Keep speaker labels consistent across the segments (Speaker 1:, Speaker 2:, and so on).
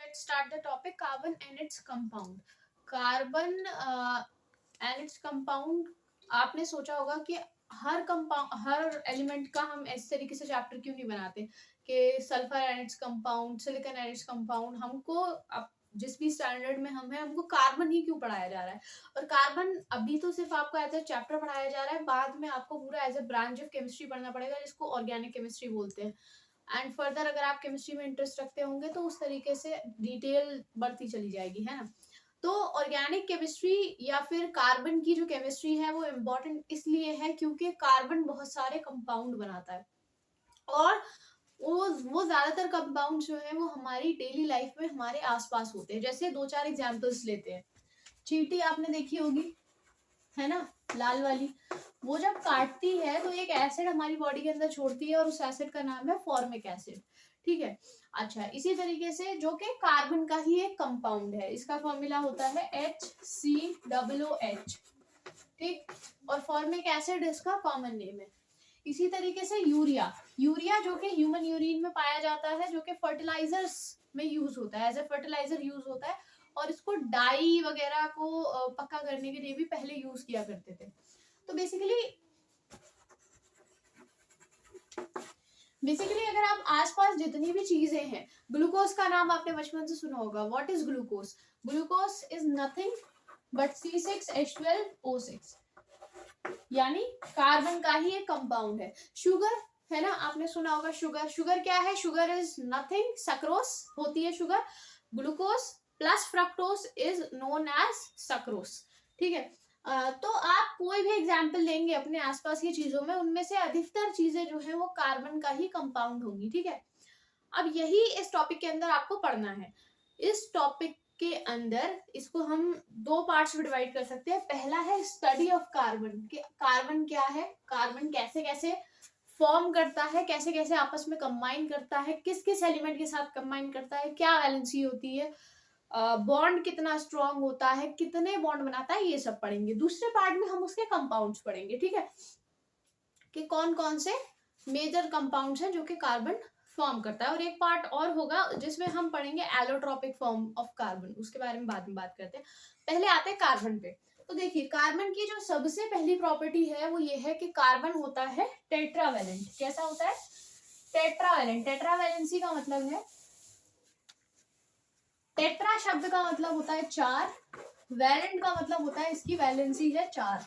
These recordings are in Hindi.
Speaker 1: let's start the topic carbon and its compound. Carbon and its compound. आपने सोचा होगा कि हर एलिमेंट का हम इस तरीके से चैप्टर क्यों नहीं बनाते कि sulphur and its compound, silicon and its compound. हमको जिस भी स्टैंडर्ड में हम हैं हमको कार्बन ही क्यों पढ़ाया जा रहा है. और कार्बन अभी तो सिर्फ आपको एज ए चैप्टर पढ़ाया जा रहा है, बाद में आपको पूरा as a branch of chemistry पढ़ना पड़ेगा जिसको ऑर्गेनिक केमिस्ट्री बोलते हैं. एंड फर्दर अगर आप केमिस्ट्री में इंटरेस्ट रखते होंगे तो उस तरीके से डिटेल बढ़ती चली जाएगी, है ना. तो ऑर्गेनिक केमिस्ट्री या फिर कार्बन की जो केमिस्ट्री है वो इम्पोर्टेंट इसलिए है क्योंकि कार्बन बहुत सारे कंपाउंड बनाता है और वो ज्यादातर कंपाउंड जो है वो हमारी डेली लाइफ में हमारे आसपास होते हैं. जैसे दो चार एग्जांपल्स लेते हैं. चींटी आपने देखी होगी, है ना, लाल वाली. वो जब काटती है तो एक एसिड हमारी बॉडी के अंदर छोड़ती है और उस एसिड का नाम है फॉर्मिक एसिड. ठीक है. अच्छा, इसी तरीके से जो कि कार्बन का ही एक कंपाउंड है, इसका फॉर्मूला होता है HCOOH. ठीक. और फॉर्मिक एसिड इसका कॉमन नेम है. इसी तरीके से यूरिया जो कि ह्यूमन यूरिन में पाया जाता है, जो कि फर्टिलाइजर्स में यूज होता है, एज ए फर्टिलाइजर यूज होता है. और इसको डाई वगैरह को पक्का करने के लिए भी पहले यूज किया करते थे. तो बेसिकली अगर आप आसपास जितनी भी चीजें हैं, ग्लूकोज का नाम आपने बचपन से सुना होगा. What is glucose? Glucose is nothing but C6H12O6, यानी कार्बन का ही एक कंपाउंड है. शुगर है ना, आपने सुना होगा शुगर क्या है? शुगर इज नथिंग, सक्रोस होती है sugar. Glucose plus fructose is known as sucrose. ठीक है. तो आप कोई भी एग्जाम्पल लेंगे अपने आसपास की चीजों में, उनमें से अधिकतर चीजें जो है वो कार्बन का ही कंपाउंड होंगी. ठीक है. अब यही इस टॉपिक के अंदर आपको पढ़ना है. इस टॉपिक के अंदर इसको हम दो पार्ट्स में डिवाइड कर सकते हैं. पहला है स्टडी ऑफ कार्बन, कि कार्बन क्या है, कार्बन कैसे कैसे फॉर्म करता है, कैसे कैसे आपस में कंबाइन करता है, किस किस एलिमेंट के साथ कंबाइन करता है, क्या वैलेंसी होती है, बॉन्ड कितना स्ट्रॉन्ग होता है, कितने बॉन्ड बनाता है, ये सब पढ़ेंगे. दूसरे पार्ट में हम उसके कंपाउंड्स पढ़ेंगे. ठीक है, कि कौन कौन से मेजर कंपाउंड्स हैं जो कि कार्बन फॉर्म करता है. और एक पार्ट और होगा जिसमें हम पढ़ेंगे एलोट्रोपिक फॉर्म ऑफ कार्बन, उसके बारे में बाद में बात करते हैं. पहले आते हैं कार्बन पे. तो देखिए, कार्बन की जो सबसे पहली प्रॉपर्टी है वो ये है कि कार्बन होता है टेट्रावैलेंट. कैसा होता है? टेट्रावैलेंट. टेट्रावैलेंसी का मतलब है, टेट्रा शब्द का मतलब होता है चार, वैलेंट का मतलब होता है इसकी वैलेंसी है चार.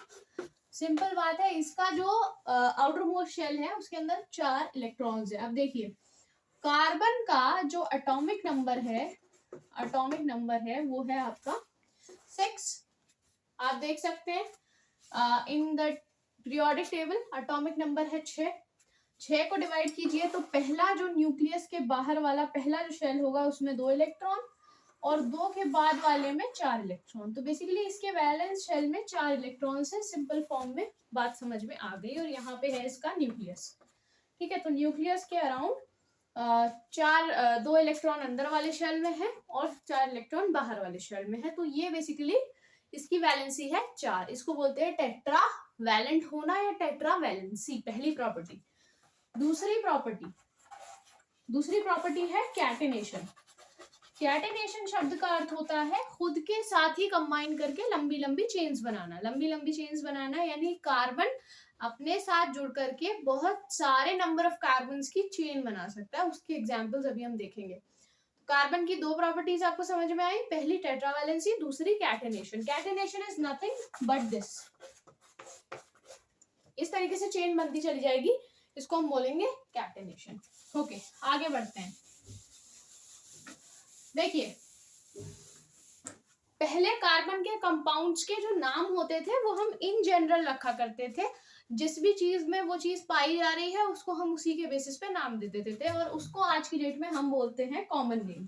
Speaker 1: सिंपल बात है. इसका जो आउटर मोस्ट शेल है उसके अंदर 4 इलेक्ट्रॉन्स है. अब देखिए, कार्बन का जो एटॉमिक नंबर है वो है आपका 6. आप देख सकते हैं in the periodic table atomic number है 6. 6 को डिवाइड कीजिए तो पहला जो न्यूक्लियस के बाहर वाला पहला जो शेल होगा उसमें 2 इलेक्ट्रॉन और 2 के बाद वाले में 4 इलेक्ट्रॉन. तो बेसिकली इसके वैलेंस शेल में 4 इलेक्ट्रॉन है. सिंपल फॉर्म में बात समझ में आ गई. और यहाँ पे है इसका न्यूक्लियस. ठीक है. तो न्यूक्लियस के अराउंड 2 इलेक्ट्रॉन अंदर वाले शेल में है और 4 इलेक्ट्रॉन बाहर वाले शेल में है. तो ये बेसिकली इसकी वैलेंसी है 4. इसको बोलते हैं टेट्रा वैलेंट होना या टेट्रा वैलेंसी, पहली प्रॉपर्टी. दूसरी प्रॉपर्टी है कैटेनेशन. कैटेनेशन शब्द का अर्थ होता है खुद के साथ ही कंबाइन करके लंबी लंबी चेन्स बनाना. यानी कार्बन अपने साथ जुड़ करके बहुत सारे नंबर ऑफ कार्बन्स की चेन बना सकता है. उसके एग्जांपल्स अभी हम देखेंगे. कार्बन की दो प्रॉपर्टीज आपको समझ में आई. पहली टेट्रावैलेंसी, दूसरी catenation. Catenation is nothing but this. इस तरीके से चेन बनती चली जाएगी, इसको हम बोलेंगे कैटेनेशन. ओके, आगे बढ़ते हैं. देखिए, पहले कार्बन के कंपाउंड्स के जो नाम होते थे वो हम इन जनरल रखा करते थे. जिस भी चीज में वो चीज पाई जा रही है उसको हम उसी के बेसिस पे नाम दे देते थे और उसको आज की डेट में हम बोलते हैं कॉमन नेम.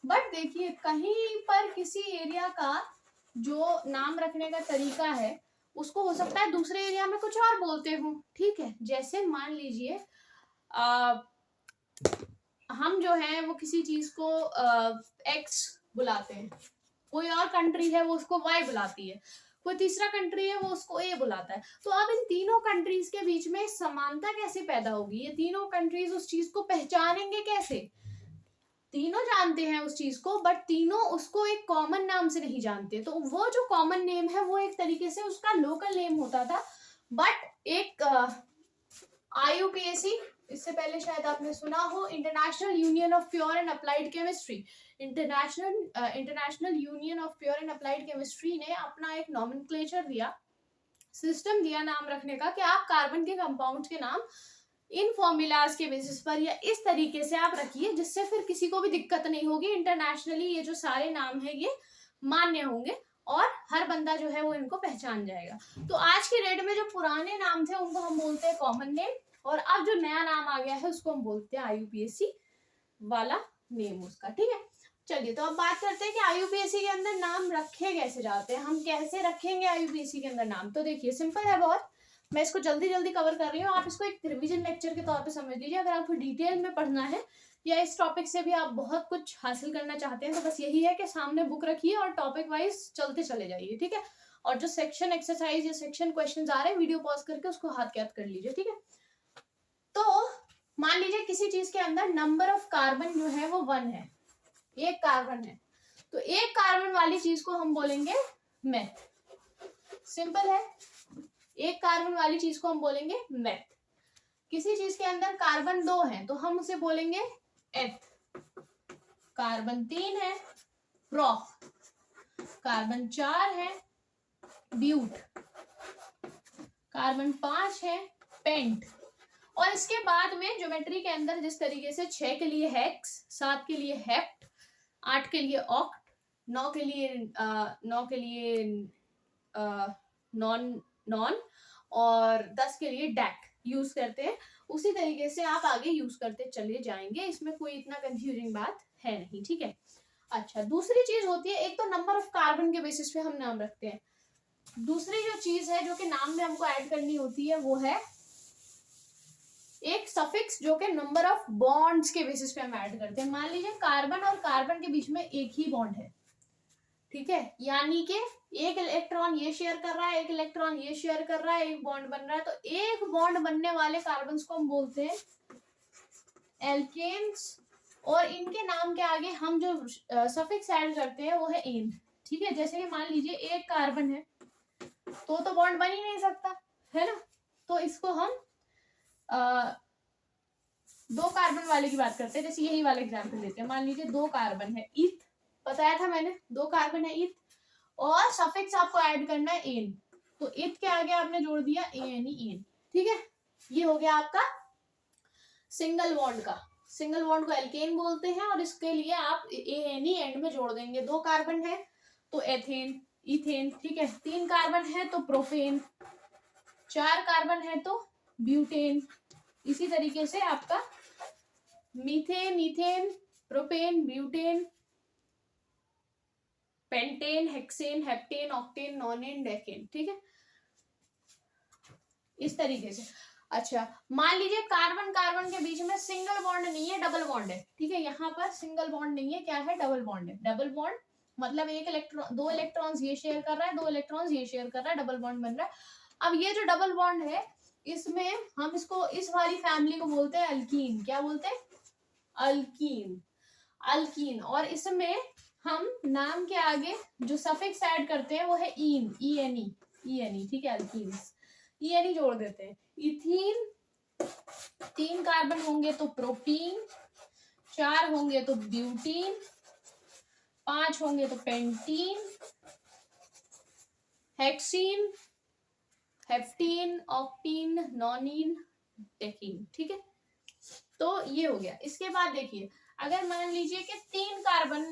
Speaker 1: बट देखिए, कहीं पर किसी एरिया का जो नाम रखने का तरीका है उसको हो सकता है दूसरे एरिया में कुछ और बोलते हो. ठीक है. जैसे मान लीजिए हम जो है वो किसी चीज को एक्स बुलाते हैं, कोई और कंट्री है वो उसको वाई बुलाती है, कोई तीसरा कंट्री है वो उसको ए बुलाता है. तो अब इन तीनों कंट्रीज के बीच में समानता कैसे पैदा होगी? ये तीनों कंट्रीज उस चीज को पहचानेंगे कैसे? तीनों जानते हैं उस चीज को, बट तीनों उसको एक कॉमन नाम से नहीं जानते। तो वो जो कॉमन नेम है वो एक तरीके से उसका लोकल नेम होता था। बट एक IUPAC, इससे पहले शायद आपने सुना हो, international union of pure and applied chemistry, international union of pure and applied chemistry ने अपना एक नॉमेनक्लेचर दिया, सिस्टम दिया नाम रखने का, कि आप कार्बन के कंपाउंड के नाम इन फॉर्मूलाज के बेसिस पर या इस तरीके से आप रखिए जिससे फिर किसी को भी दिक्कत नहीं होगी। इंटरनेशनली ये जो सारे नाम है ये मान्य होंगे और हर बंदा जो है वो इनको पहचान जाएगा। तो आज के डेट में जो पुराने नाम थे उनको हम बोलते हैं कॉमन नेम, और अब जो नया नाम आ गया है उसको हम बोलते हैं IUPAC वाला नेम उसका। ठीक है, चलिए तो अब बात करते हैं कि IUPAC के अंदर नाम रखे कैसे जाते हैं, हम कैसे रखेंगे IUPAC के अंदर नाम। तो देखिए सिंपल है बहुत, मैं इसको जल्दी जल्दी कवर कर रही हूँ, आप इसको एक रिवीजन लेक्चर के तौर पे समझ लीजिए। अगर आपको डिटेल में पढ़ना है या इस टॉपिक से भी आप बहुत कुछ हासिल करना चाहते हैं तो बस यही है कि सामने बुक रखिए और टॉपिक वाइज चलते चले जाइए। ठीक है, और जो सेक्शन एक्सरसाइज या सेक्शन क्वेश्चन आ रहे हैं वीडियो पॉज करके उसको हाथ याद कर लीजिए। ठीक है, तो मान लीजिए किसी चीज के अंदर नंबर ऑफ कार्बन जो है वो 1 है, एक कार्बन है, तो एक कार्बन वाली चीज को हम बोलेंगे मेथ। सिंपल है, एक कार्बन वाली चीज को हम बोलेंगे मेथ। किसी चीज के अंदर कार्बन 2 है तो हम उसे बोलेंगे एथ। कार्बन 3 है प्रोप, कार्बन 4 है ब्यूट, कार्बन 5 है पेंट। और इसके बाद में ज्योमेट्री के अंदर जिस तरीके से 6 के लिए हेक्स, 7 के लिए हेप्ट, 8 के लिए ऑक्ट, 9 के लिए नॉन और 10 के लिए डैक यूज करते हैं, उसी तरीके से आप आगे यूज करते चले जाएंगे। इसमें कोई इतना कंफ्यूजिंग बात है नहीं। ठीक है, अच्छा दूसरी चीज होती है, एक तो नंबर ऑफ कार्बन के बेसिस पे हम नाम रखते हैं, दूसरी जो चीज है जो कि नाम में हमको ऐड करनी होती है वो है एक सफिक्स, जो कि नंबर ऑफ बॉन्ड्स के बेसिस पे हम ऐड करते हैं। मान लीजिए कार्बन और कार्बन के बीच में एक ही बॉन्ड है, ठीक है, यानी कि एक इलेक्ट्रॉन ये शेयर कर रहा है, एक इलेक्ट्रॉन ये शेयर कर रहा है, एक बॉन्ड बन रहा है, तो एक बॉन्ड बनने वाले कार्बन्स को हम बोलते हैं एल्केन्स, और इनके नाम के आगे हम जो सफिक्स ऐड करते हैं वो है एन। ठीक है, जैसे कि मान लीजिए एक कार्बन है तो बॉन्ड बन ही नहीं सकता है ना, तो इसको हम दो कार्बन वाले की बात करते हैं। जैसे यही वाला एग्जांपल लेते हैं, मान लीजिए दो कार्बन है, ईथ बताया था मैंने, दो कार्बन है ईथ, और सफिक्स आपको ऐड करना है एन, तो ईथ के आगे आपने जोड़ दिया एन। ठीक है, ये हो गया आपका सिंगल बॉन्ड का। सिंगल बॉन्ड को एल्केन बोलते हैं और इसके लिए आप एन एंड में जोड़ देंगे। दो कार्बन है तो एथेन, इथेन। ठीक है, तीन कार्बन है तो प्रोपेन, चार कार्बन है तो ब्यूटेन। इसी तरीके से आपका methane, ethane, propane, butane, pentane, hexane, heptane, octane, nonane, decane. ठीक है, इस तरीके से। अच्छा मान लीजिए कार्बन कार्बन के बीच में सिंगल बॉन्ड नहीं है, डबल बॉन्ड है। ठीक है, यहाँ पर सिंगल बॉन्ड नहीं है, क्या है, डबल बॉन्ड है। डबल बॉन्ड मतलब एक इलेक्ट्रॉन, दो इलेक्ट्रॉन्स ये शेयर कर रहा है, दो इलेक्ट्रॉन्स ये शेयर कर रहा है, डबल बॉन्ड बन रहा है। अब ये जो डबल बॉन्ड है इसमें हम इसको, इस वाली फैमिली को बोलते हैं अल्कीन। क्या बोलते हैं, अल्कीन। अल्कीन, और इसमें हम नाम के आगे जो सफिक्स ऐड करते हैं वो है ईन, ई एन ई। ठीक है, अल्कीन ई जोड़ देते हैं। इथीन, तीन कार्बन होंगे तो प्रोटीन, चार होंगे तो ब्यूटीन, पांच होंगे तो पेंटीन, हेक्सीन, हेप्टीन, ऑक्टीन, नॉनीन, डेकीन। ठीक है, तो ये हो गया। इसके बाद देखिए, अगर मान लीजिए कि तीन कार्बन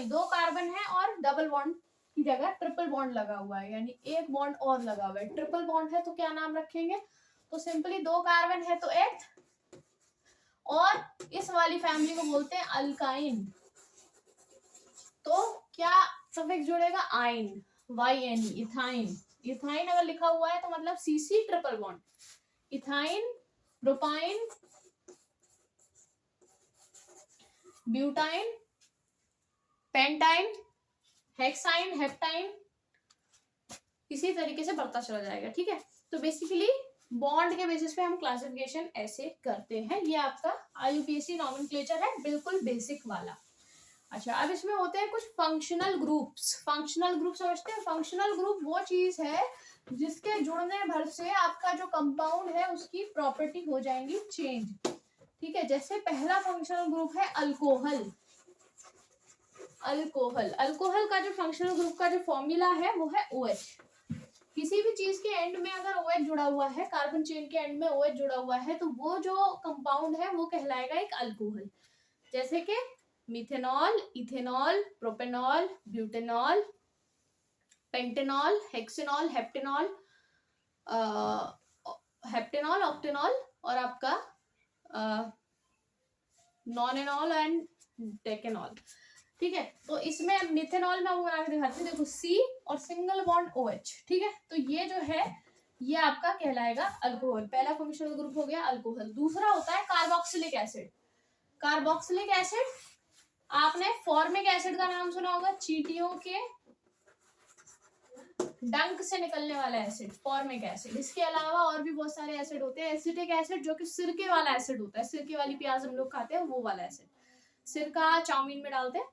Speaker 1: दो कार्बन है और डबल बॉन्ड की जगह ट्रिपल बॉन्ड लगा हुआ है, यानी एक बॉन्ड और लगा हुआ है, ट्रिपल बॉन्ड है, तो क्या नाम रखेंगे, तो सिंपली दो कार्बन है तो एथ, और इस वाली फैमिली को बोलते हैं अल्काइन, तो क्या सफिक्स जुड़ेगा, आइन, YN, इथाइन। इथाइन अगर लिखा हुआ है तो मतलब CC triple bond, ethyne, propyne, butyne, pentyne, hexyne, heptyne, इसी तरीके से बढ़ता चला जाएगा। ठीक है, तो बेसिकली बॉन्ड के बेसिस पे हम क्लासिफिकेशन ऐसे करते हैं। ये आपका IUPAC नॉमेनक्लेचर है, बिल्कुल बेसिक वाला। अच्छा, अब इसमें होते हैं कुछ फंक्शनल ग्रुप्स। फंक्शनल ग्रुप समझते हैं? फंक्शनल ग्रुप वो चीज है जिसके जुड़ने भर से आपका जो कंपाउंड है उसकी प्रॉपर्टी हो जाएंगी चेंज। ठीक है, जैसे पहला फंक्शनल ग्रुप है अल्कोहल। अल्कोहल, अल्कोहल का जो फंक्शनल ग्रुप का जो फॉर्मूला है वो है OH। किसी भी चीज के एंड में अगर OH जुड़ा हुआ है, कार्बन चेन के एंड में OH जुड़ा हुआ है, तो वो जो कंपाउंड है वो कहलाएगा एक अल्कोहल। जैसे कि methanol, ethanol, propanol, butanol, pentanol, hexanol, heptanol, heptanol, octanol और आपका नॉनेनॉल एंड डेकेनॉल। ठीक है, तो इसमें मिथेनॉल में बना के दिखाती हूँ, देखो C और सिंगल बॉन्ड OH। ठीक है, तो ये जो है ये आपका कहलाएगा अल्कोहल। पहला फंक्शनल ग्रुप हो गया अल्कोहल। दूसरा होता है कार्बोक्सिलिक एसिड। कार्बोक्सिलिक एसिड, आपने फॉर्मिक एसिड का नाम सुना होगा, चींटियों के डंक से निकलने वाला एसिड, फॉर्मिक एसिड। इसके अलावा और भी बहुत सारे एसिड होते हैं। एसिटिक एसिड जो कि सिरके वाला एसिड होता है, सिरके वाली प्याज हम लोग खाते हैं वो वाला एसिड। सिरका चाउमीन में डालते हैं,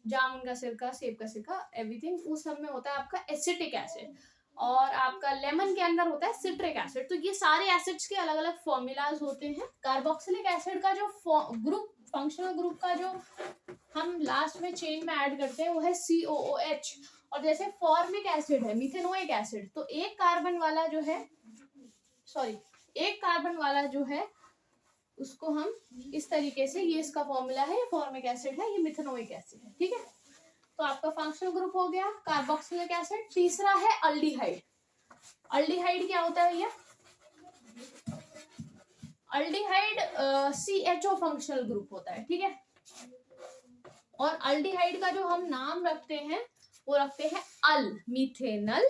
Speaker 1: जामुन का सिरका, सेब का सिरका, एवरीथिंग, उस सब में होता है आपका एसिटिक एसिड। और आपका लेमन के अंदर होता है सिट्रिक एसिड। तो ये सारे एसिड्स के अलग अलग फॉर्मूलाज होते हैं। कार्बोक्सिलिक एसिड का जो ग्रुप, फंक्शनल ग्रुप का जो हम लास्ट में चेन में ऐड करते हैं वो है COOH। और जैसे फॉर्मिक एसिड है, मिथेनोइक एसिड, तो एक कार्बन वाला जो है, सॉरी, एक कार्बन वाला जो है उसको हम इस तरीके से, ये इसका फॉर्मूला है, ये फॉर्मिक एसिड है, ये मिथेनोइक एसिड है। ठीक है, तो आपका फंक्शनल ग्रुप हो गया कार्बोक्सिलिक एसिड। तीसरा है अल्डिहाइड। अल्डिहाइड क्या होता है भैया? अल्डिहाइड CHO फंक्शनल ग्रुप होता है। ठीक है, और अल्डिहाइड का जो हम नाम रखते हैं वो रखते हैं अल, मिथेनल,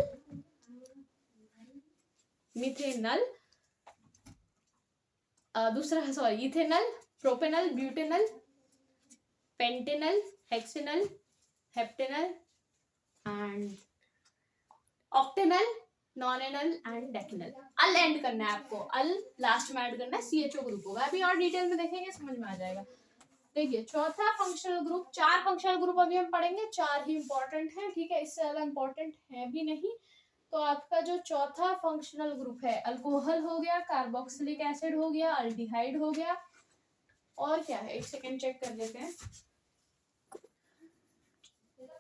Speaker 1: मिथेनल, दूसरा है sorry ethanal, propanal, butanal, pentanal, hexanal, heptanal and octanal, nonanal and decanal. Al end करना है आपको, अल लास्ट में ऐड करना है, CHO ग्रुप होगा। अभी और डिटेल में देखेंगे, समझ में आ जाएगा। देखिए, चौथा फंक्शनल ग्रुप, 4 फंक्शनल ग्रुप अभी हम पढ़ेंगे, 4 ही इंपॉर्टेंट है। ठीक है, इससे ज्यादा इंपॉर्टेंट है भी नहीं। तो आपका जो चौथा फंक्शनल ग्रुप है, अल्कोहल हो गया, कार्बोक्सिलिक एसिड हो गया, अल्डिहाइड हो गया, और क्या है, एक सेकेंड चेक कर लेते हैं।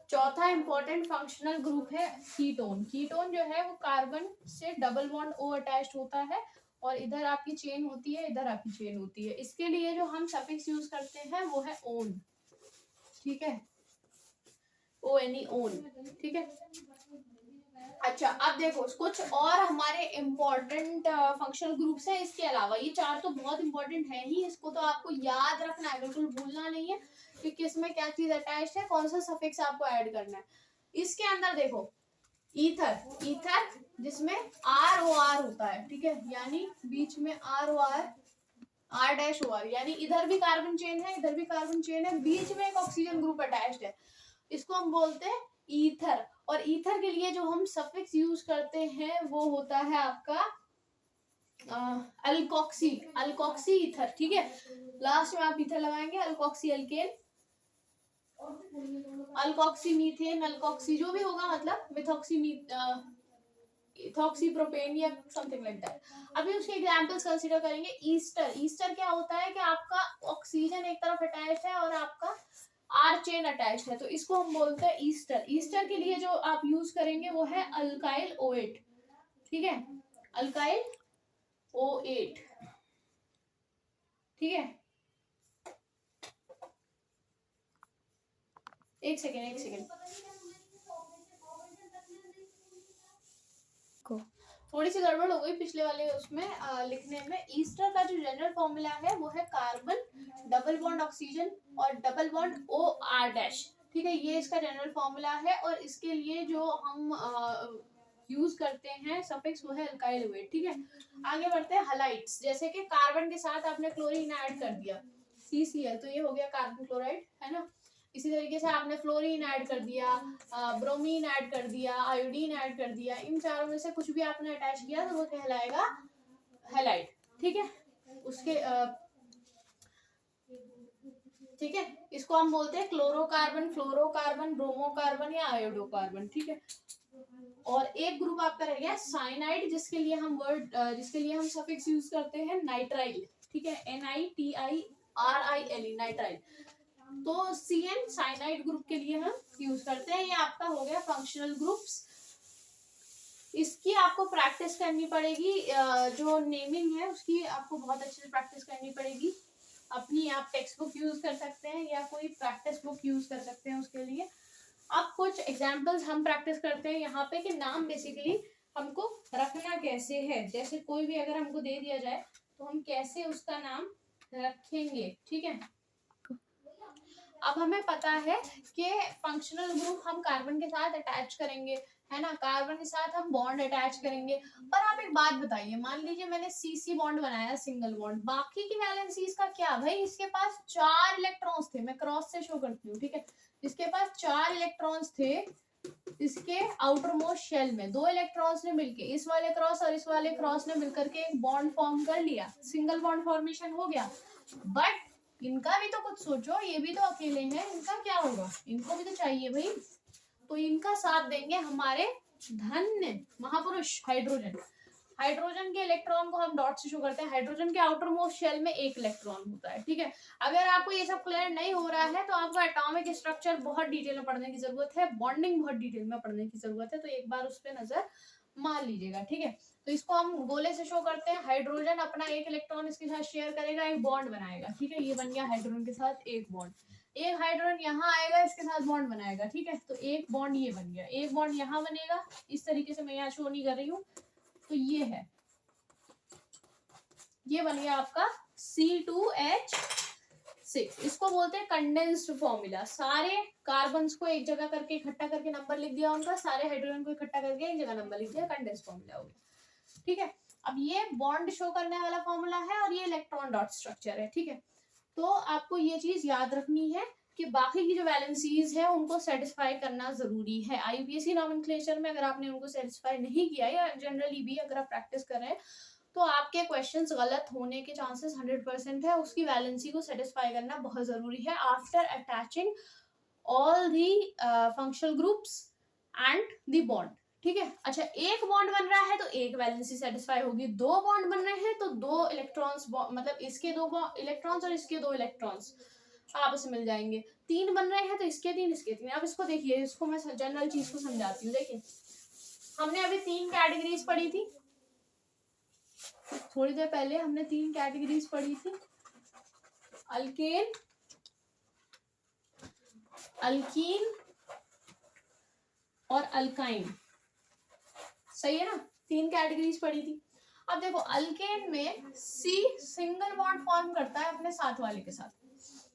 Speaker 1: चौथा इंपॉर्टेंट फंक्शनल ग्रुप है कीटोन। कीटोन जो है वो कार्बन से डबल बॉन्ड O अटैच्ड होता है, और इधर आपकी चेन होती है, इधर आपकी चेन होती है। इसके लिए जो हम सफिक्स यूज करते हैं वो है ओन। ठीक है, ONE, ओन। ठीक है, अच्छा, अब देखो कुछ और हमारे इम्पोर्टेंट फंक्शनल ग्रुप्स हैं इसके अलावा। ये 4 तो बहुत इंपॉर्टेंट है ही, इसको तो आपको याद रखना है, बिल्कुल भूलना नहीं है कि किस में क्या चीज अटैच्ड है, कौन सा सफिक्स आपको ऐड करना है। इसके अंदर देखो, ईथर, ईथर जिसमें ROR होता है। ठीक है, यानी बीच में ROR, R-OR, यानी इधर भी कार्बन चेन है, इधर भी कार्बन चेन है, बीच में एक ऑक्सीजन ग्रुप अटैच्ड है, इसको हम बोलते हैं ईथर। और ईथर के लिए जो हम सफिक्स यूज करते हैं वो होता है आपका अल्कोक्सी, अल्कोक्सी ईथर। ठीक है, लास्ट में आप ईथर लगाएंगे, alkoxy alkane, alkoxy methane, alkoxy जो भी होगा, मतलब मिथॉक्सी इथॉक्सी प्रोपेन या समथिंग लाइक दैट। अभी उसके एग्जांपल्स कंसीडर करेंगे। ईस्टर, ईस्टर क्या होता है कि आपका ऑक्सीजन एक तरफ अटैच है और आपका R चेन अटैच है, तो इसको हम बोलते हैं ईस्टर। ईस्टर के लिए जो आप यूज करेंगे वो है अल्काइल OH। ठीक है, अल्काइल OH। ठीक है, एक सेकेंड थोड़ी सी गड़बड़ हो गई पिछले वाले उसमें लिखने में। ईस्टर का जो जनरल फॉर्मूला है वो है कार्बन, डबल बॉन्ड ऑक्सीजन और डबल बॉन्ड OR-। ठीक है, ये इसका जनरल फॉर्मूला है, और इसके लिए जो हम यूज करते हैं सफिक्स वो है अल्काइल OH। ठीक है, आगे बढ़ते हैं हलाइड्स। जैसे कि कार्बन के साथ आपने क्लोरीन ऐड कर दिया, CCl, तो ये हो गया कार्बन क्लोराइड, है ना। इसी तरीके से आपने फ्लोरीन ऐड कर दिया, ब्रोमीन ऐड कर दिया, आयोडीन ऐड कर दिया, इन चारों में से कुछ भी आपने अटैच किया तो वो कहलाएगा हैलाइड, ठीक है, उसके ठीक है, इसको हम बोलते हैं क्लोरोकार्बन, फ्लोरोकार्बन, ब्रोमोकार्बन या आयोडोकार्बन, ठीक है। और एक ग्रुप आपका रह गया साइनाइड, जिसके लिए हम सफिक्स यूज करते हैं नाइट्राइल, ठीक है, NiTiRIL, नाइट्राइल। तो CN साइनाइड ग्रुप के लिए हम यूज करते हैं। ये आपका हो गया फंक्शनल ग्रुप्स। इसकी आपको प्रैक्टिस करनी पड़ेगी, जो नेमिंग है उसकी आपको बहुत अच्छे से प्रैक्टिस करनी पड़ेगी। अपनी आप टेक्स्ट बुक यूज कर सकते हैं या कोई प्रैक्टिस बुक यूज कर सकते हैं उसके लिए। अब कुछ एग्जाम्पल्स हम प्रैक्टिस करते हैं यहाँ पे कि नाम बेसिकली हमको रखना कैसे है। जैसे कोई भी अगर हमको दे दिया जाए तो हम कैसे उसका नाम रखेंगे, ठीक है। अब हमें पता है कि फंक्शनल ग्रुप हम कार्बन के साथ अटैच करेंगे, है ना, कार्बन के साथ हम बॉन्ड अटैच करेंगे। पर आप एक बात बताइए, मान लीजिए मैंने CC बॉन्ड बनाया, सिंगल बॉन्ड, बाकी की वैलेंसीज का क्या? भाई इसके पास 4 इलेक्ट्रॉन्स थे, मैं क्रॉस से शो करती हूँ, ठीक है। इसके पास 4 इलेक्ट्रॉन्स थे, इसके आउटर मोस्ट शेल में 2 इलेक्ट्रॉन्स ने मिलके, इस वाले क्रॉस और इस वाले क्रॉस ने मिलकर के एक बॉन्ड फॉर्म कर लिया, सिंगल बॉन्ड फॉर्मेशन हो गया। बट इनका भी तो कुछ सोचो, ये भी तो अकेले हैं, इनका क्या होगा? इनको भी तो चाहिए भाई। तो इनका साथ देंगे हमारे धन्य महापुरुष हाइड्रोजन। हाइड्रोजन के इलेक्ट्रॉन को हम डॉट से शो करते हैं। हाइड्रोजन के आउटर मोस्ट शेल में 1 इलेक्ट्रॉन होता है, ठीक है। अगर आपको ये सब क्लियर नहीं हो रहा है तो आपको एटॉमिक स्ट्रक्चर बहुत डिटेल में पढ़ने की जरूरत है, बॉन्डिंग बहुत डिटेल में पढ़ने की जरूरत है, तो एक बार उस पर नजर मार लीजिएगा, ठीक है। तो इसको हम गोले से शो करते हैं। हाइड्रोजन अपना 1 इलेक्ट्रॉन इसके साथ शेयर करेगा, एक बॉन्ड बनाएगा, ठीक है। ये बन गया हाइड्रोजन के साथ एक बॉन्ड। एक हाइड्रोजन यहाँ आएगा, इसके साथ बॉन्ड बनाएगा, ठीक है। तो एक बॉन्ड ये बन गया, एक बॉन्ड यहाँ बनेगा, इस तरीके से मैं यहाँ शो नहीं कर रही हूँ, तो ये है, ये बन गया आपका C2H6। इसको बोलते हैं कंडेंस्ड फॉर्मूला। सारे कार्बन्स को एक जगह करके इकट्ठा करके नंबर लिख दिया उनका, सारे हाइड्रोजन को इकट्ठा करके एक जगह नंबर लिख दिया, कंडेंस्ड फॉर्मूला हो गया, ठीक है। अब ये बॉन्ड शो करने वाला फॉर्मूला है और ये इलेक्ट्रॉन डॉट स्ट्रक्चर है, ठीक है। तो आपको ये चीज याद रखनी है कि बाकी की जो वैलेंसीज है उनको सेटिस्फाई करना जरूरी है। IUPAC नॉमेनक्लेचर में अगर आपने उनको सेटिस्फाई नहीं किया या जनरली भी अगर आप प्रैक्टिस कर रहे हैं तो आपके क्वेश्चंस गलत होने के चांसेस 100% है। उसकी वैलेंसी को सेटिस्फाई करना बहुत जरूरी है after attaching all the functional groups and the bond, ठीक है। अच्छा, एक बॉन्ड बन रहा है तो एक वैलेंसी सेटिस्फाई होगी, 2 बॉन्ड बन रहे हैं तो 2 इलेक्ट्रॉन्स, मतलब इसके 2 इलेक्ट्रॉन्स और इसके 2 इलेक्ट्रॉन्स आपस में मिल जाएंगे। 3 बन रहे हैं तो इसके 3 इसके 3। अब इसको देखिए, इसको मैं जनरल चीज को समझाती हूँ। देखिए, हमने अभी 3 कैटेगरीज पढ़ी थी, थोड़ी देर पहले हमने 3 कैटेगरीज पढ़ी थी, अल्केन, अल्कीन और अल्काइन, सही है ना। 3 कैटेगरीज पढ़ी थी। अब देखो, अल्केन में C सिंगल बॉन्ड फॉर्म करता है अपने साथ वाले के साथ,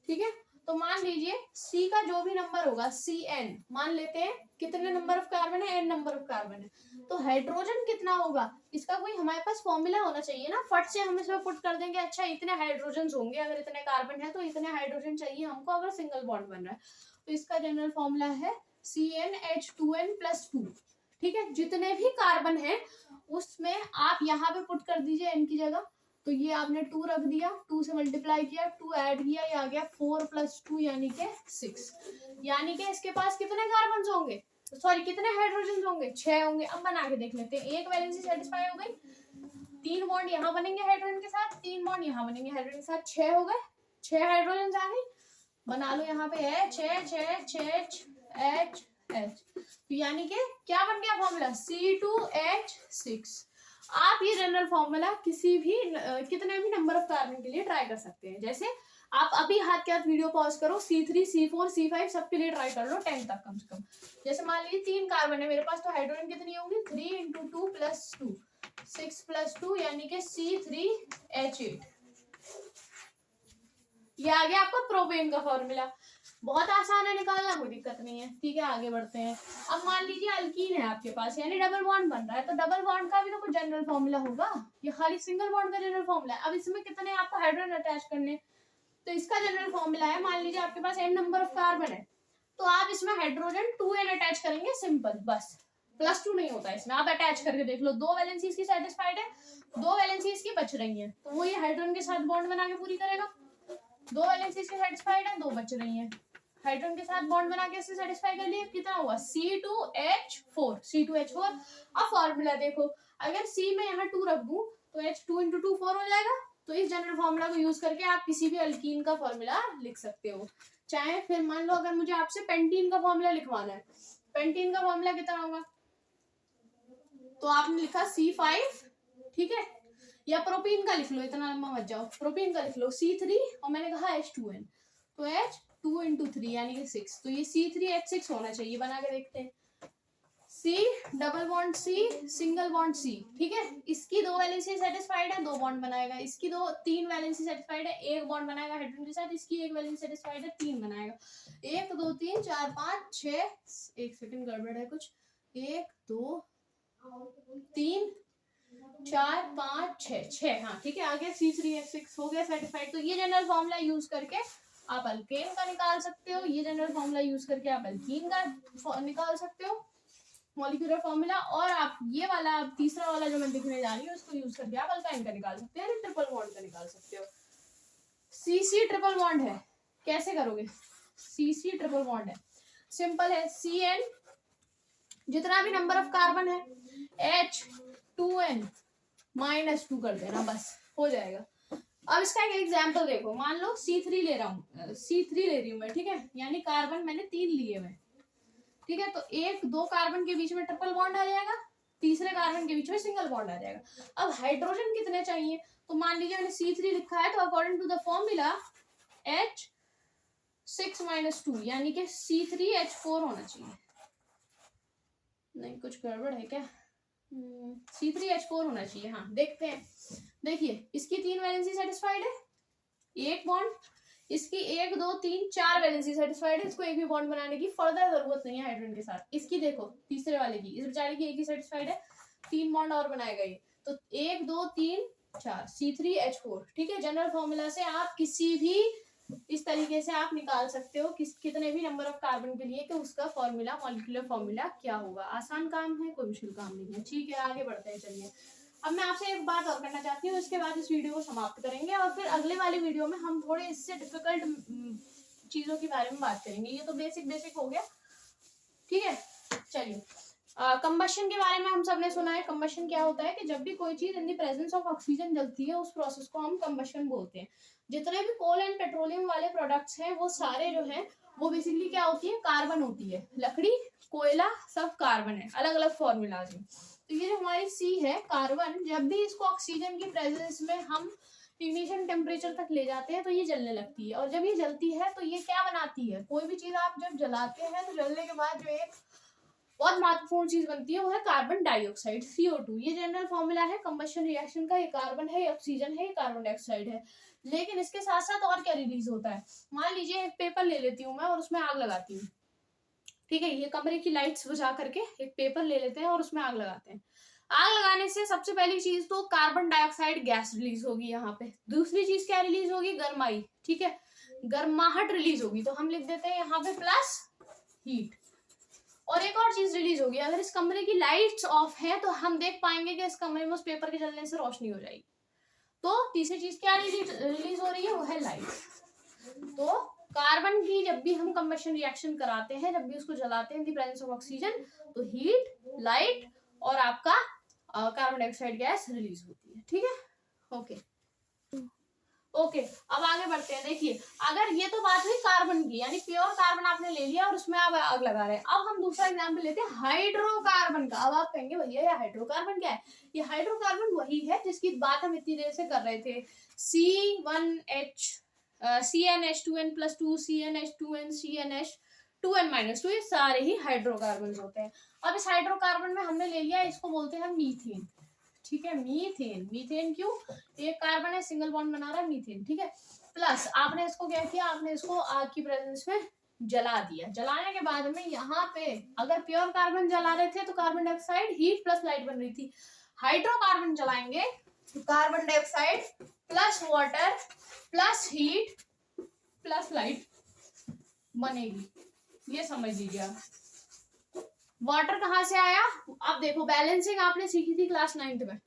Speaker 1: ठीक है। तो मान लीजिए C का जो भी नंबर होगा, CN मान लेते हैं, कितने नंबर ऑफ कार्बन है? N नंबर ऑफ कार्बन है। तो हाइड्रोजन कितना होगा, इसका कोई हमारे पास फॉर्मूला होना चाहिए ना। फट से हम इसमें पुट कर देंगे, अच्छा इतने हाइड्रोजन होंगे, अगर इतने कार्बन है तो इतने हाइड्रोजन चाहिए हमको, अगर सिंगल बॉन्ड बन रहा है। तो इसका जनरल फॉर्मूला है CnH2n+2, ठीक है। जितने भी कार्बन है उसमें आप यहाँ पे पुट कर दीजिए n की जगह। तो ये आपने 2 रख दिया, 2 से मल्टीप्लाई किया, 2 ऐड किया, ये आ गया 4 + 2 यानी के 6। यानी कि इसके पास कितने कार्बन होंगे, सॉरी कितने हाइड्रोजन होंगे? 6 होंगे। अब बना के देख लेते हैं, एक वैलेंसी सेटिस्फाई हो गई, 3 बॉन्ड यहाँ बनेंगे हाइड्रोजन के साथ, 3 बॉन्ड यहाँ बनेंगे हाइड्रोजन के साथ, 6 हो गए, 6 हाइड्रोजन आ गए। बना लो यहाँ पे H H H H H H, यानी कि क्या बन गया फॉर्मूला? C2H6। आप ये जनरल फॉर्मूला किसी भी कितने भी नंबर ऑफ कार्बन के लिए ट्राई कर सकते हैं। जैसे आप अभी हाथ के हाथ वीडियो पॉज करो, C3 C4 C5 सबके लिए ट्राई कर लो 10 तक कम से कम। जैसे मान लीजिए 3 कार्बन है मेरे पास, तो हाइड्रोजन कितनी होंगी? 3 × 2 + 2, 6 + 2 यानी कि C3H8। ये आ गया आपका प्रोपेन का फॉर्मूला। बहुत आसान है निकालना, कोई दिक्कत नहीं है, ठीक है। आगे बढ़ते हैं। अब मान लीजिए अल्कीन है आपके पास, यानी डबल बॉन्ड बन रहा है, तो डबल बॉन्ड का भी तो कुछ जनरल फॉर्मूला होगा। ये खाली सिंगल बॉन्ड का जनरल फॉर्मूला है। अब इसमें कितने आपको हाइड्रोजन अटैच करने, तो इसका जनरल फॉर्मूला है, मान लीजिए आपके पास n नंबर ऑफ कार्बन है, तो आप इसमें हाइड्रोजन 2n अटैच करेंगे, सिंपल, बस +2 नहीं होता है इसमें। आप अटैच करके देख लो, 2 वैलेंसी इसकी सेटिस्फाइड है, 2 वैलेंसी इसकी बच रही है, तो वो ये हाइड्रोजन के साथ बॉन्ड बना के पूरी करेगा। 2 वैलेंसी इसकी सेटिस्फाइड है, 2 बच रही है, हाइड्रोजन के साथ बॉन्ड बना के इसे सेटिस्फाई कर लिया। कितना हुआ C2H4, C2H4। अब फॉर्मूला देखो, अगर C में यहाँ 2 रख दूं तो H2 × 2 4 हो जाएगा। तो इस जनरल फॉर्मूला को यूज करके आप किसी भी अल्कीन का फॉर्मूला लिख सकते हो। चाहे फिर मान लो अगर मुझे आपसे पेंटीन का फॉर्मूला लिखवाना है, पेंटीन का फॉर्मूला कितना होगा, तो आपने लिखा C5, ठीक है, या प्रोपीन का लिख लो, इतना लंबा मत जाओ, प्रोपीन का लिख लो C3 और मैंने कहा H2N, तो H2 × 3 यानी कि 6, तो ये C3H6 होना चाहिए। बना के देखते हैं, C double bond C single bond C, ठीक है, इसकी 2 वैलेंसी सेटिस्फाइड है, 2 बॉन्ड बनाएगा, इसकी 3 वैलेंसी सेटिस्फाइड है, 1 बॉन्ड बनाएगा हाइड्रोजन के साथ, इसकी 1 वैलेंसी सेटिस्फाइड है, 3 बनाएगा, 1 2 3 4 5 6, एक सेकंड गड़बड़ है कुछ, 1 2 3 4 5 6, हाँ ठीक है, आगे C3H6 हो गया सेटिस्फाइड। तो ये जनरल फॉर्मूला यूज करके आप अल्केन का निकाल सकते हो, ये जनरल फॉर्मूला यूज करके आप अल्कीन का निकाल सकते हो मॉलिक्यूलर फॉर्मूला, और आप ये वाला तीसरा वाला जो मैं दिखने जा रही हूँ उसको यूज करके आप अल्काइन का निकाल सकते हो, ट्रिपल बॉन्ड का निकाल सकते हो। CC ट्रिपल बॉन्ड है, कैसे करोगे, CC ट्रिपल बॉन्ड है, सिंपल है, CN जितना भी नंबर ऑफ कार्बन है H2N -2 कर देना, बस हो जाएगा। अब इसका एक एग्जाम्पल देखो, मान लो C3 ले रहा हूँ, C3 ले रही हूँ मैं, ठीक है, यानी कार्बन मैंने 3 लिए हुए, ठीक है, तो 1-2 कार्बन के बीच में ट्रिपल बॉन्ड आ जाएगा, तीसरे कार्बन के बीच में सिंगल बॉन्ड आ जाएगा। अब हाइड्रोजन कितने चाहिए, तो मान लीजिए मैंने C3 लिखा है, तो according to the formula H6 - 2 यानी कि C3H4 होना चाहिए। नहीं कुछ गड़बड़ है क्या, C3H4 होना चाहिए, हाँ देखते हैं। देखिए इसकी 3 वैलेंसी सेटिस्फाइड है, 1 बॉन्ड, इसकी 1 2 3 4 वैलेंसी सेटिस्फाइड है, इसको एक भी बॉन्ड बनाने की फर्दर जरूरत नहीं है हाइड्रोजन के साथ। इसकी देखो तीसरे वाले की, इस बेचारे की एक ही सेटिस्फाइड है, 3 बॉन्ड और बनाएगा ये, तो 1 2 3 4 C3H4, ठीक है। जनरल फॉर्मूला से आप किसी भी इस तरीके से आप निकाल सकते हो कितने भी नंबर ऑफ कार्बन के लिए कि उसका फॉर्मूला मॉलिक्यूलर फॉर्मूला क्या होगा। आसान काम है, कोई मुश्किल काम नहीं है, ठीक है, आगे बढ़ते हैं। चलिए अब मैं आपसे एक बात और करना चाहती हूँ, इसके बाद इस वीडियो को समाप्त करेंगे और फिर अगले वाली वीडियो में हम थोड़े इससे डिफिकल्ट चीजों के बारे में बात करेंगे। ये तो बेसिक हो गया, ठीक है। चलिए कंबशन के बारे में हम सबने सुना है। कंबशन क्या होता है कि जब भी कोई चीज in the presence of oxygen जलती है उस प्रोसेस को हम कंबशन बोलते हैं। जितने भी कोल एंड पेट्रोलियम वाले प्रोडक्ट्स हैं वो सारे जो हैं वो बेसिकली क्या होती है, कार्बन होती है। लकड़ी, कोयला सब कार्बन है, अलग अलग फॉर्मूलाज हैं। तो ये जो हमारी सी है कार्बन, जब भी इसको ऑक्सीजन की प्रेजेंस में हम इग्निशन टेम्परेचर तक ले जाते हैं तो ये जलने लगती है। और जब ये जलती है तो ये क्या बनाती है, कोई भी चीज आप जब जलाते हैं तो जलने के बाद जो एक बहुत महत्वपूर्ण चीज बनती है वो है कार्बन डाइऑक्साइड, CO2। ये जनरल फॉर्मूला है कंबशन रिएक्शन का। ये कार्बन है, ये ऑक्सीजन है, ये कार्बन डाइऑक्साइड है। लेकिन इसके साथ साथ और क्या रिलीज होता है, मान लीजिए एक पेपर ले लेती हूँ मैं और उसमें आग लगाती हूँ, ठीक है। ये कमरे की लाइट्स बुझा करके एक पेपर ले लेते हैं और उसमें आग लगाते हैं। आग लगाने से सबसे पहली चीज तो कार्बन डाइऑक्साइड गैस रिलीज होगी यहाँ पे। दूसरी चीज क्या रिलीज होगी, गर्माई, ठीक है, गर्माहट रिलीज होगी। तो हम लिख देते हैं यहाँ पे प्लस हीट। और एक और चीज रिलीज होगी, अगर इस कमरे की लाइट्स ऑफ है तो हम देख पाएंगे कि इस कमरे में उस पेपर के जलने से रोशनी हो जाएगी। तो तीसरी चीज क्या रिलीज हो रही है, वो है लाइट। तो कार्बन की जब भी हम कंबशन रिएक्शन कराते हैं, जब भी उसको जलाते हैं in the presence of oxygen, तो हीट, लाइट और आपका कार्बन डाइऑक्साइड गैस रिलीज होती है, ठीक है। ओके अब आगे बढ़ते हैं। देखिए अगर ये तो बात हुई कार्बन की, यानी प्योर कार्बन आपने ले लिया और उसमें आप आग लगा रहे हैं। अब हम दूसरा एग्जांपल लेते हैं हाइड्रोकार्बन का। अब आप कहेंगे भैया ये हाइड्रोकार्बन क्या है, ये हाइड्रोकार्बन वही है जिसकी बात हम इतनी देर से कर रहे थे। C1H CnH2n + 2 CnH2n CnH2n - 2, ये सारे ही हाइड्रोकार्बन होते हैं। अब इस हाइड्रोकार्बन में हमने ले लिया, इसको बोलते हैं मीथेन, ठीक है। मीथेन, मीथेन क्यों, एक कार्बन है सिंगल बॉन्ड बना रहा है, मीथेन, ठीक है। प्लस आपने इसको क्या किया, आपने इसको आग की प्रेजेंस में जला दिया। जलाने के बाद में यहाँ पे अगर प्योर कार्बन जला रहे थे तो carbon dioxide heat plus light बन रही थी। हाइड्रोकार्बन जलाएंगे तो carbon dioxide plus water plus heat plus light बनेगी, ये समझ लीजिए आप। वाटर कहाँ से आया? अब देखो बैलेंसिंग आपने सीखी थी क्लास 9th में,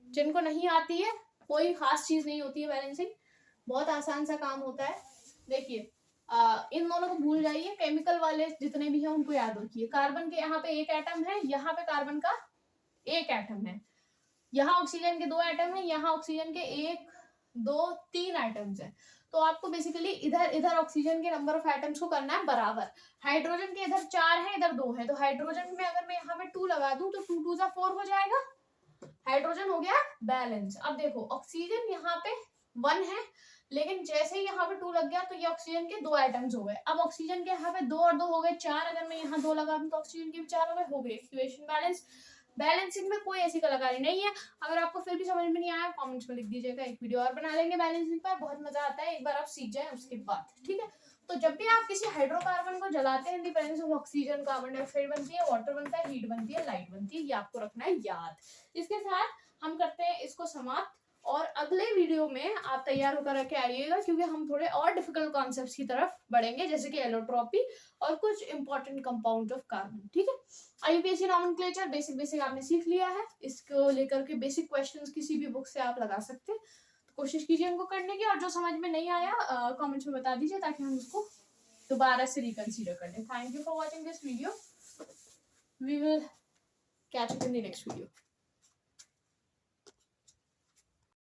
Speaker 1: जिनको नहीं आती है कोई खास चीज नहीं होती है बैलेंसिंग, बहुत आसान सा काम होता है। देखिए इन दोनों को भूल जाइए, केमिकल वाले जितने भी हैं उनको याद रखिए। कार्बन के यहाँ पे एक एटम है, यहाँ पे कार्बन का एक एटम है, यहाँ ऑक्सीजन के 2 एटम है, यहाँ ऑक्सीजन के 1 2 3 एटम्स है। तो आपको बेसिकली इधर इधर ऑक्सीजन के नंबर ऑफ एटम्स को करना है बराबर। हाइड्रोजन के इधर 4 है, इधर 2 है, तो हाइड्रोजन में अगर मैं यहाँ पे 2 लगा दूं तो 2 2 जा 4 हो जाएगा, हाइड्रोजन हो गया बैलेंस। अब देखो ऑक्सीजन यहाँ पे 1 है, लेकिन जैसे ही यहाँ पे 2 लग गया तो ये ऑक्सीजन के 2 एटम्स हो गए। अब ऑक्सीजन के यहाँ पे 2 और 2 हो गए 4, अगर मैं यहाँ 2 लगा दूं तो ऑक्सीजन के भी 4 हो गए, इक्वेशन बैलेंस। बैलेंसिंग में कोई ऐसी कलाकारी नहीं है। अगर आपको फिर भी समझ में नहीं आया कमेंट्स में लिख दीजिएगा, एक वीडियो और बना लेंगे बैलेंसिंग पर, बहुत मजा आता है, एक बार आप सीख जाए उसके बाद, ठीक है। तो जब भी आप किसी हाइड्रोकार्बन को जलाते हैं, in the presence of oxygen carbon dioxide बनती है, वाटर बनता है, हीट बनती है, लाइट बनती है, ये आपको रखना है याद। इसके साथ हम करते हैं इसको समाप्त, और अगले वीडियो में आप तैयार होकर रखे आइएगा, क्योंकि हम थोड़े और डिफिकल्ट कॉन्सेप्ट्स की तरफ बढ़ेंगे, जैसे कि एलोट्रॉपी और कुछ इंपॉर्टेंट कंपाउंड ऑफ कार्बन, ठीक है। आईयूपीएसी नॉमेनक्लेचर बेसिक बेसिक आपने सीख लिया है, इसको लेकर के बेसिक क्वेश्चंस किसी भी बुक से आप लगा सकते हैं, तो कोशिश कीजिए उनको करने की, और जो समझ में नहीं आया कमेंट्स में बता दीजिए ताकि हम उसको दोबारा से रिकंसीडर कर लें। Thank you for watching this video, we will catch up in the next video.